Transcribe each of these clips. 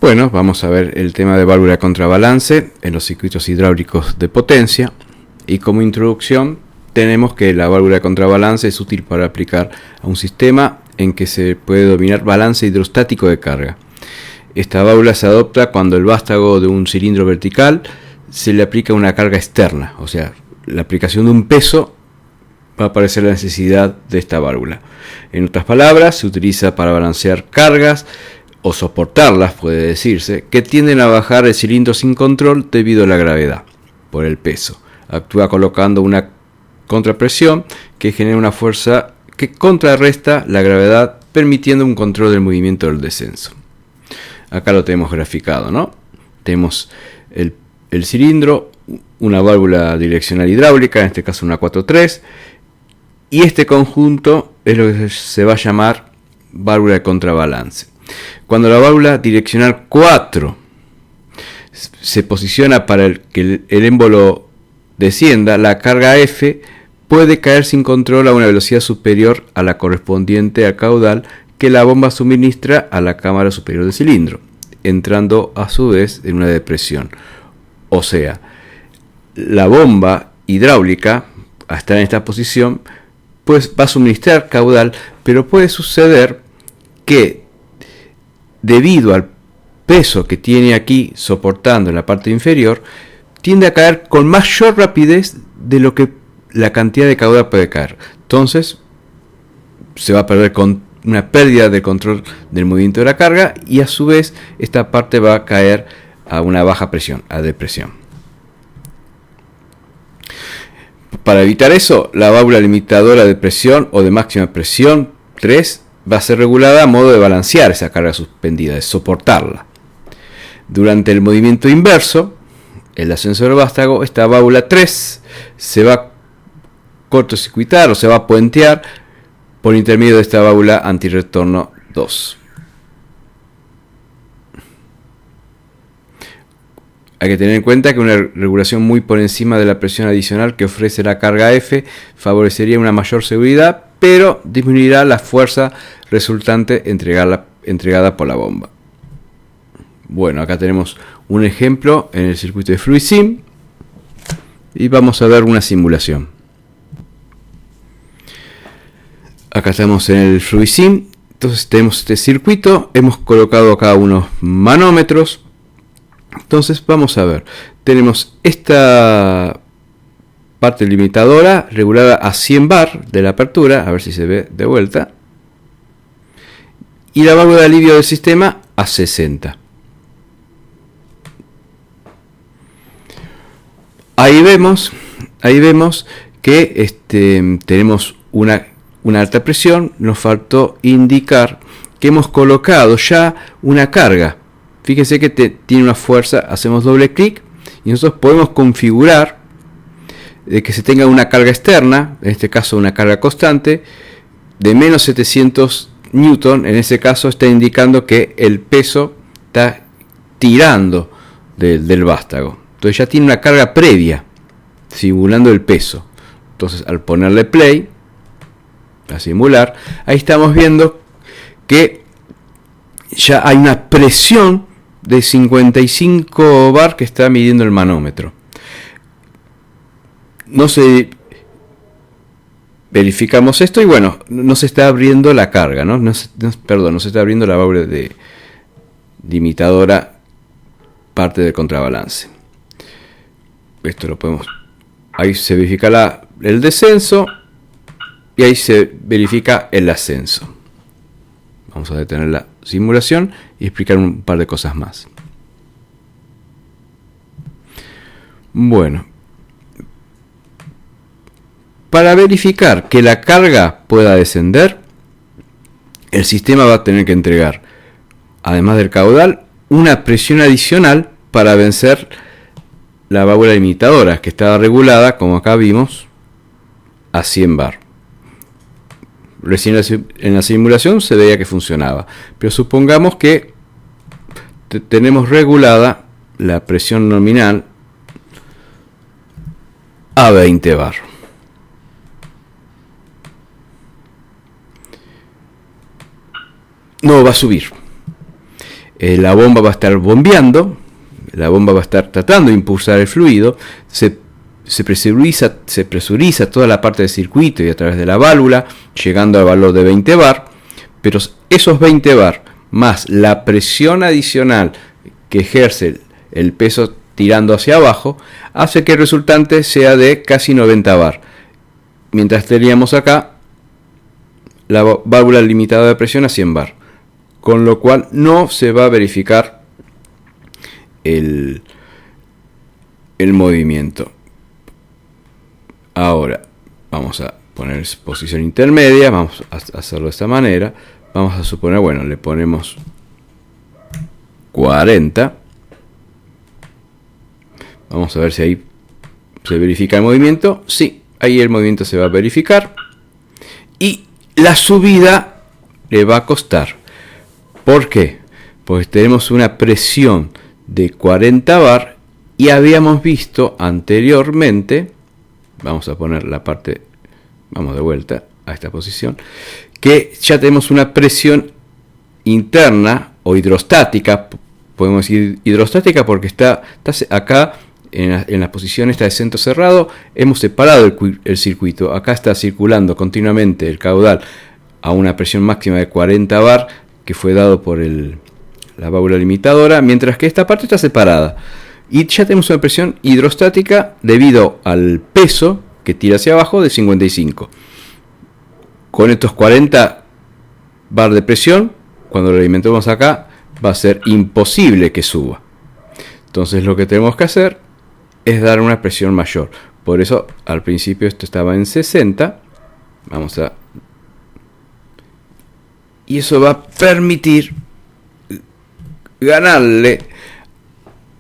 Bueno, vamos a ver el tema de válvula de contrabalance en los circuitos hidráulicos de potencia. Y como introducción tenemos que la válvula de contrabalance es útil para aplicar a un sistema en que se puede dominar balance hidrostático de carga. Esta válvula se adopta cuando el vástago de un cilindro vertical se le aplica una carga externa, o sea, la aplicación de un peso va a aparecer la necesidad de esta válvula. En otras palabras, se utiliza para balancear cargas o soportarlas, puede decirse, que tienden a bajar el cilindro sin control debido a la gravedad, por el peso. Actúa colocando una contrapresión que genera una fuerza que contrarresta la gravedad, permitiendo un control del movimiento del descenso. Acá lo tenemos graficado, ¿no? Tenemos el cilindro, una válvula direccional hidráulica, en este caso una 4.3, y este conjunto es lo que se va a llamar válvula de contrabalance. Cuando la válvula direccional 4 se posiciona para que el émbolo descienda, la carga F puede caer sin control a una velocidad superior a la correspondiente al caudal que la bomba suministra a la cámara superior del cilindro, entrando a su vez en una depresión. O sea, la bomba hidráulica, al estar en esta posición, pues va a suministrar caudal, pero puede suceder que debido al peso que tiene aquí soportando en la parte inferior, tiende a caer con mayor rapidez de lo que la cantidad de caudal puede caer. Entonces se va a perder con una pérdida de control del movimiento de la carga, y a su vez esta parte va a caer a una baja presión, a depresión. Para evitar eso, la válvula limitadora de presión o de máxima presión 3 va a ser regulada a modo de balancear esa carga suspendida, de soportarla. Durante el movimiento inverso, el ascenso del vástago, esta válvula 3 se va a cortocircuitar o se va a puentear por intermedio de esta válvula antirretorno 2. Hay que tener en cuenta que una regulación muy por encima de la presión adicional que ofrece la carga F favorecería una mayor seguridad, pero disminuirá la fuerza resultante entregada por la bomba. Bueno, acá tenemos un ejemplo en el circuito de FluidSim y vamos a ver una simulación. Acá estamos en el FluidSim, entonces tenemos este circuito, hemos colocado acá unos manómetros. Entonces vamos a ver, tenemos esta parte limitadora regulada a 100 bar de la apertura, a ver si se ve de vuelta, y la válvula de alivio del sistema a 60. Ahí vemos que tenemos una alta presión. Nos faltó indicar que hemos colocado ya una carga. Fíjense que tiene una fuerza, hacemos doble clic y nosotros podemos configurar que se tenga una carga externa, en este caso una carga constante, de menos 700 newton. En ese caso está indicando que el peso está tirando del vástago. Entonces ya tiene una carga previa, simulando el peso. Entonces al ponerle play, a simular, ahí estamos viendo que ya hay una presión de 55 bar que está midiendo el manómetro. Verificamos esto y bueno, no se está abriendo la carga, no se está abriendo la válvula de limitadora, parte del contrabalance. Esto lo podemos, ahí se verifica el descenso y ahí se verifica el ascenso. Vamos a detener la simulación y explicar un par de cosas más. Bueno, para verificar que la carga pueda descender, el sistema va a tener que entregar, además del caudal, una presión adicional para vencer la válvula limitadora, que estaba regulada, como acá vimos, a 100 bar. Recién en la simulación se veía que funcionaba, pero supongamos que tenemos regulada la presión nominal a 20 bar. No va a subir. la bomba va a estar bombeando, la bomba va a estar tratando de impulsar el fluido, se presuriza toda la parte del circuito y a través de la válvula, llegando al valor de 20 bar, pero esos 20 bar más la presión adicional que ejerce el peso tirando hacia abajo, hace que el resultante sea de casi 90 bar. Mientras teníamos acá la válvula limitada de presión a 100 bar. Con lo cual no se va a verificar el movimiento. Ahora vamos a poner posición intermedia, vamos a hacerlo de esta manera. Vamos a suponer, bueno, le ponemos 40. Vamos a ver si ahí se verifica el movimiento. Sí, ahí el movimiento se va a verificar. Y la subida le va a costar. ¿Por qué? Pues tenemos una presión de 40 bar y habíamos visto anteriormente, vamos a poner la parte, vamos de vuelta a esta posición, que ya tenemos una presión interna o hidrostática, podemos decir hidrostática porque está acá en la posición esta de centro cerrado, hemos separado el circuito, acá está circulando continuamente el caudal a una presión máxima de 40 bar que fue dado por la válvula limitadora, mientras que esta parte está separada. Y ya tenemos una presión hidrostática debido al peso que tira hacia abajo de 55. Con estos 40 bar de presión, cuando lo alimentemos acá, va a ser imposible que suba. Entonces lo que tenemos que hacer es dar una presión mayor. Por eso al principio esto estaba en 60. Vamos a... Y eso va a permitir ganarle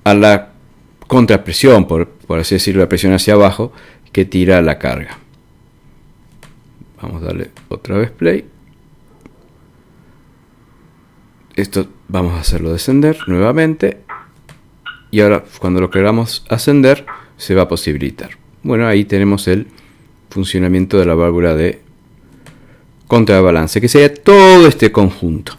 a la contrapresión, por así decirlo, la presión hacia abajo que tira la carga. Vamos a darle otra vez play. Esto vamos a hacerlo descender nuevamente. Y ahora cuando lo queramos ascender se va a posibilitar. Bueno, ahí tenemos el funcionamiento de la válvula de contrabalance, que sería todo este conjunto.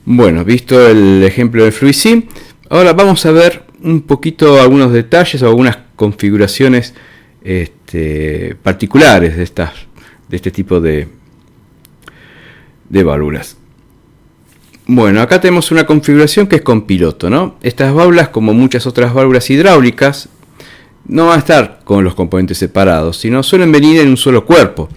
Bueno, visto el ejemplo del FluidSim, ahora vamos a ver un poquito algunos detalles o algunas configuraciones particulares de este tipo de válvulas. Bueno, acá tenemos una configuración que es con piloto, ¿no? Estas válvulas, como muchas otras válvulas hidráulicas, no van a estar con los componentes separados, sino suelen venir en un solo cuerpo,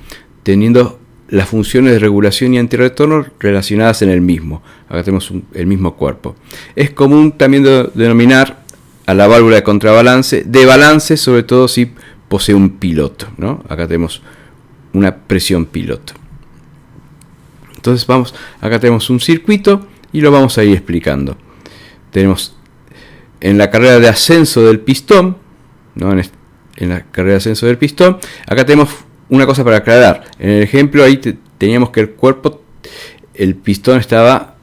teniendo las funciones de regulación y antirretorno relacionadas en el mismo. Acá tenemos el mismo cuerpo. Es común también denominar a la válvula de contrabalance de balance, sobre todo si posee un piloto, ¿no? Acá tenemos una presión piloto. Entonces acá tenemos un circuito y lo vamos a ir explicando. Tenemos en la carrera de ascenso del pistón, ¿no? En la carrera de ascenso del pistón, acá tenemos una cosa para aclarar. En el ejemplo ahí teníamos que el pistón estaba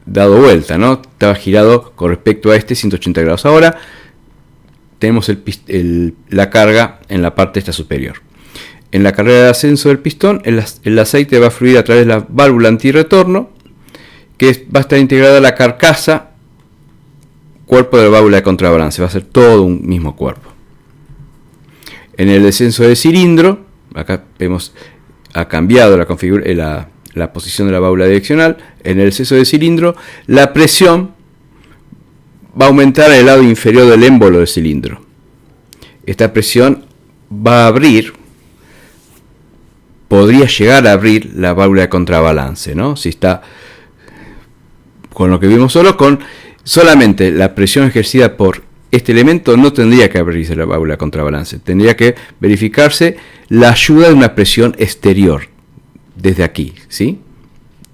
dado vuelta, ¿no? Estaba girado con respecto a 180 grados. Ahora tenemos la carga en la parte esta superior. En la carrera de ascenso del pistón, el aceite va a fluir a través de la válvula antirretorno, que va a estar integrada a la carcasa, cuerpo de la válvula de contrabalance. Va a ser todo un mismo cuerpo. En el descenso del cilindro, acá vemos, ha cambiado la posición de la válvula direccional. En el descenso del cilindro, la presión va a aumentar en el lado inferior del émbolo del cilindro. Esta presión va a abrir, podría llegar a abrir la válvula de contrabalance, ¿no? Si está con lo que vimos solamente la presión ejercida por este elemento, no tendría que abrirse la válvula de contrabalance. Tendría que verificarse la ayuda de una presión exterior desde aquí, ¿sí?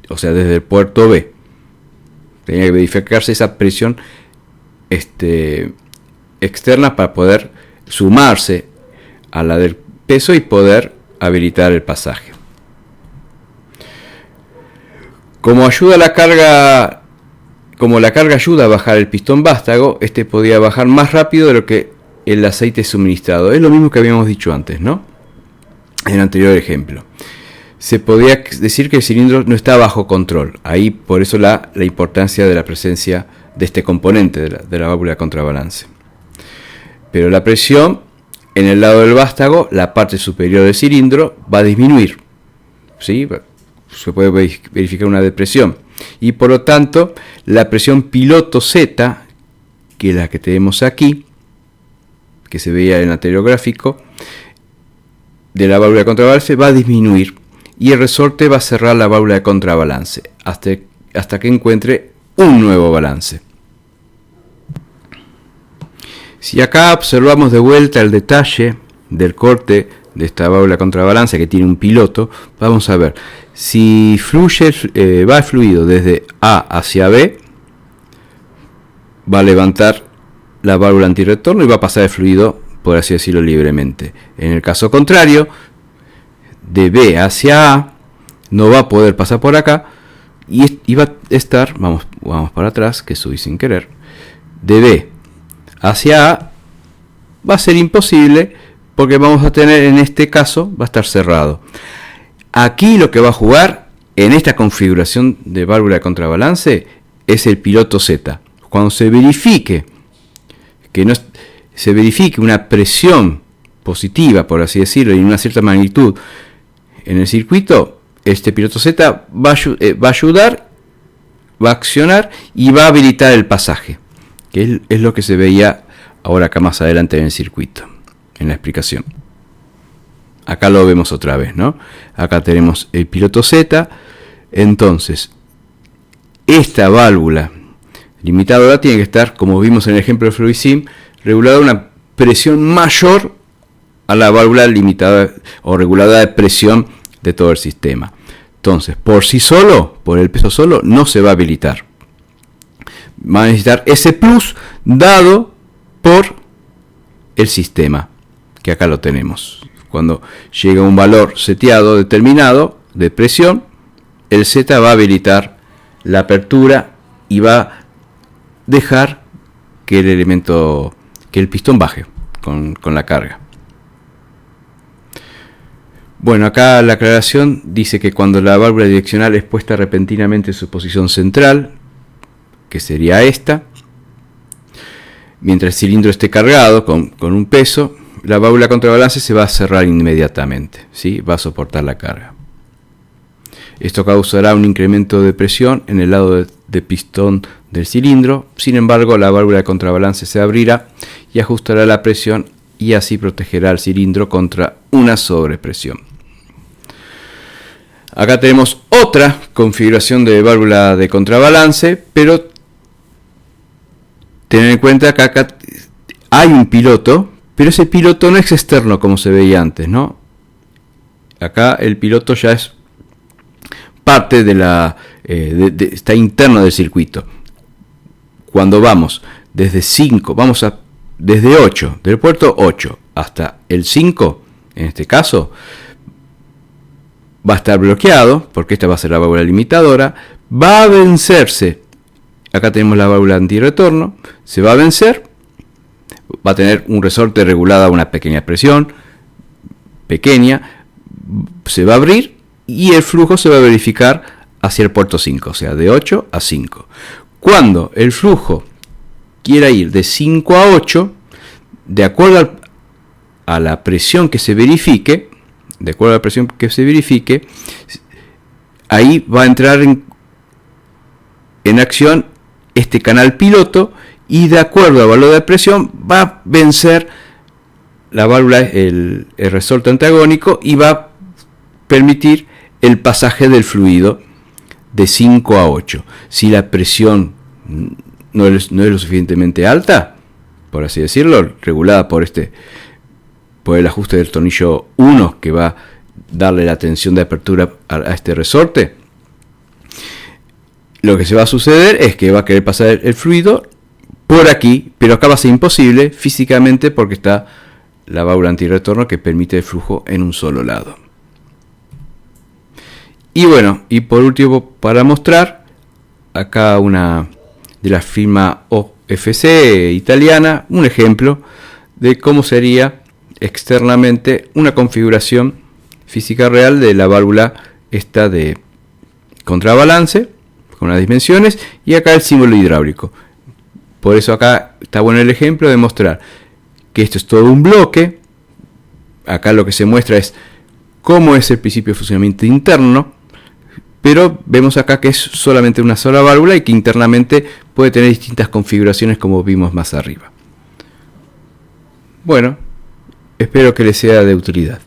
O sea, desde el puerto B. Tendría que verificarse esa presión externa para poder sumarse a la del peso y poder habilitar el pasaje. Como la carga ayuda a bajar el pistón vástago, podía bajar más rápido de lo que el aceite suministrado. Es lo mismo que habíamos dicho antes, ¿no? En el anterior ejemplo. se podría decir que el cilindro no está bajo control. Ahí por eso la importancia de la presencia de este componente de la válvula de contrabalance. Pero la presión en el lado del vástago, la parte superior del cilindro, va a disminuir. ¿Sí? Se puede verificar una depresión. Y por lo tanto, la presión piloto Z, que es la que tenemos aquí, que se veía en el anterior gráfico, de la válvula de contrabalance, va a disminuir. Y el resorte va a cerrar la válvula de contrabalance hasta que encuentre un nuevo balance. Si acá observamos de vuelta el detalle del corte de esta válvula de contrabalance que tiene un piloto, vamos a ver si va el fluido desde A hacia B, va a levantar la válvula antirretorno y va a pasar el fluido, por así decirlo, libremente. En el caso contrario, de B hacia A, no va a poder pasar por acá y va a estar, vamos para atrás, que subí sin querer, de B hacia A va a ser imposible porque vamos a tener, en este caso, va a estar cerrado. Aquí lo que va a jugar en esta configuración de válvula de contrabalance es el piloto Z. Cuando se verifique una presión positiva, por así decirlo, y una cierta magnitud en el circuito, este piloto Z va a ayudar, va a accionar y va a habilitar el pasaje, que es lo que se veía ahora acá más adelante en el circuito, en la explicación. Acá lo vemos otra vez, ¿no? Acá tenemos el piloto Z. Entonces, esta válvula limitadora tiene que estar, como vimos en el ejemplo de FluiSim, regulada a una presión mayor a la válvula limitada o regulada de presión de todo el sistema. Entonces, por sí solo, por el peso solo, no se va a habilitar. Va a necesitar ese plus dado por el sistema, que acá lo tenemos. Cuando llega un valor seteado determinado de presión, el Z va a habilitar la apertura y va a dejar que el pistón baje con la carga. Bueno, acá la aclaración dice que cuando la válvula direccional es puesta repentinamente en su posición central, que sería esta, mientras el cilindro esté cargado con un peso, la válvula contrabalance se va a cerrar inmediatamente, ¿sí? Va a soportar la carga. Esto causará un incremento de presión en el lado de pistón del cilindro. Sin embargo, la válvula de contrabalance se abrirá y ajustará la presión y así protegerá al cilindro contra una sobrepresión. Acá tenemos otra configuración de válvula de contrabalance, pero tener en cuenta que acá hay un piloto, pero ese piloto no es externo como se veía antes, ¿no? Acá el piloto ya es parte está interno del circuito. Cuando vamos desde 5, desde 8, del puerto 8 hasta el 5, en este caso, va a estar bloqueado, porque esta va a ser la válvula limitadora, va a vencerse. Acá tenemos la válvula antirretorno, se va a vencer, va a tener un resorte regulado a una pequeña presión, se va a abrir y el flujo se va a verificar hacia el puerto 5, o sea, de 8 a 5. Cuando el flujo quiera ir de 5 a 8, de acuerdo a la presión que se verifique, ahí va a entrar en acción este canal piloto y de acuerdo al valor de presión va a vencer la válvula, el resorte antagónico, y va a permitir el pasaje del fluido de 5 a 8. Si la presión no es lo suficientemente alta, por así decirlo, regulada por el ajuste del tornillo 1 que va a darle la tensión de apertura a este resorte, lo que se va a suceder es que va a querer pasar el fluido por aquí, pero acá va a ser imposible físicamente porque está la válvula antirretorno que permite el flujo en un solo lado. Y bueno, y por último, para mostrar, acá una de la firma OFC italiana, un ejemplo de cómo sería externamente una configuración física real de la válvula esta de contrabalance, con las dimensiones, y acá el símbolo hidráulico. Por eso acá está bueno el ejemplo de mostrar que esto es todo un bloque. Acá lo que se muestra es cómo es el principio de funcionamiento interno, pero vemos acá que es solamente una sola válvula y que internamente puede tener distintas configuraciones como vimos más arriba. Bueno, espero que les sea de utilidad.